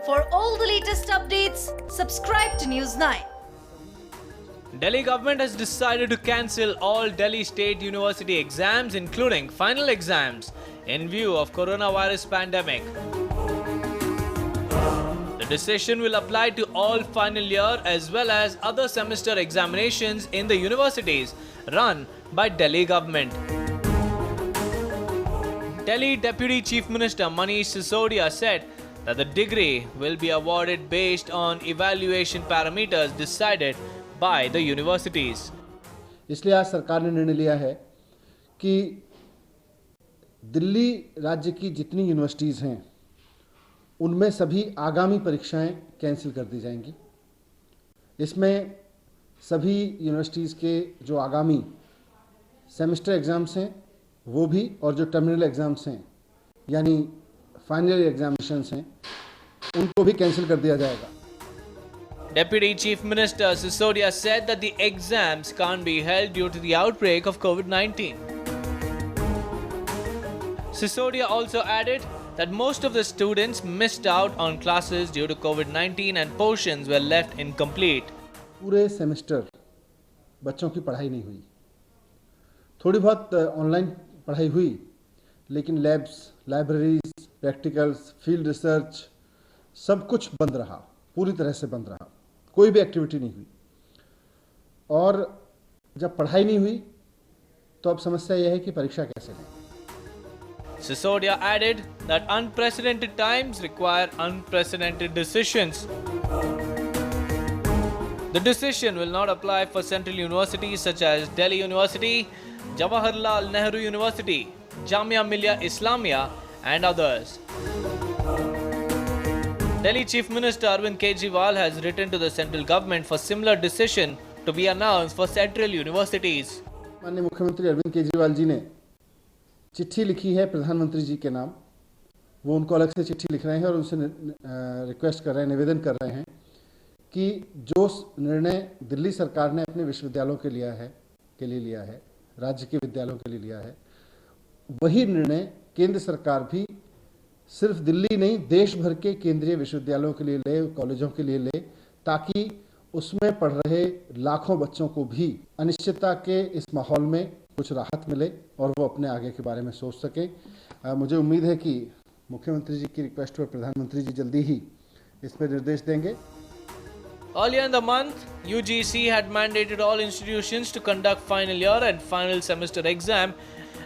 For all the latest updates, subscribe to News 9. Delhi government has decided to cancel all Delhi State University exams, including final exams, in view of coronavirus pandemic. The decision will apply to all final year as well as other semester examinations in the universities run by Delhi government. Delhi Deputy Chief Minister Manish Sisodia said that the degree will be awarded based on evaluation parameters decided by the universities. इसलिए आज सरकार ने निर्णय लिया है कि दिल्ली राज्य की जितनी यूनिवर्सिटीज़ हैं उनमें सभी आगामी परीक्षाएं कैंसिल कर दी जाएंगी। इसमें सभी यूनिवर्सिटीज़ के जो आगामी सेमेस्टर एग्ज़ाम्स हैं वो भी, और जो टर्मिनल एग्ज़ाम्स हैं यानी फाइनल एग्जामिनेशंस हैं उनको भी कैंसिल कर दिया जाएगा। Deputy Chief Minister Sisodia said that the exams can't be held due to the outbreak of COVID-19. Sisodia also added that most of the students missed out on classes due to COVID-19 and portions were left incomplete. पूरे semester बच्चों की पढ़ाई नहीं हुई, थोड़ी बहुत online पढ़ाई हुई, लेकिन labs, libraries, practicals, field research सब कुछ बंद रहा, पूरी तरह से बंद रहा, कोई भी एक्टिविटी नहीं हुई। और जब पढ़ाई नहीं हुई तो अब समस्या यह है कि परीक्षा कैसे लें। Sisodia added that unprecedented times require unprecedented decisions. The decision will not apply for central universities such as Delhi University, Jawaharlal Nehru University, Jamia Millia Islamia and others. Delhi Chief Minister Arvind Kejriwal has written to the central government for similar decision to be announced for central universities. माननीय मुख्यमंत्री अरविंद केजरीवाल जी ने चिट्ठी लिखी है प्रधानमंत्री जी के नाम। वो उनको अलग से चिट्ठी लिख रहे हैं और उनसे रिक्वेस्ट कर रहे हैं, निवेदन कर रहे हैं कि जो निर्णय दिल्ली सरकार ने अपने विश्वविद्यालयों के लिए लिया है, राज्य के विद्यालयों के लिए लिया है, वही निर्णय केंद्र सरकार भी सिर्फ दिल्ली नहीं देश भर के केंद्रीय विश्वविद्यालयों के लिए ले, कॉलेजों के लिए ले, ताकि उसमें पढ़ रहे लाखों बच्चों को भी अनिश्चितता के इस माहौल में कुछ राहत मिले और वो अपने आगे के बारे में सोच सकें। मुझे उम्मीद है कि मुख्यमंत्री जी की रिक्वेस्ट पर प्रधानमंत्री जी जल्दी ही इस पर निर्देश देंगे। Earlier in the month, UGC had mandated all institutions to conduct final year and final semester exam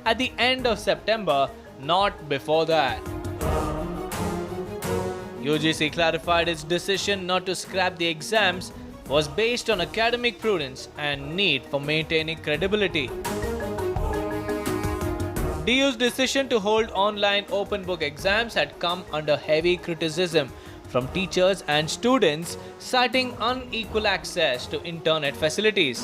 at the end of September, not before that. UGC clarified its decision not to scrap the exams was based on academic prudence and need for maintaining credibility. DU's decision to hold online open book exams had come under heavy criticism from teachers and students, citing unequal access to internet facilities.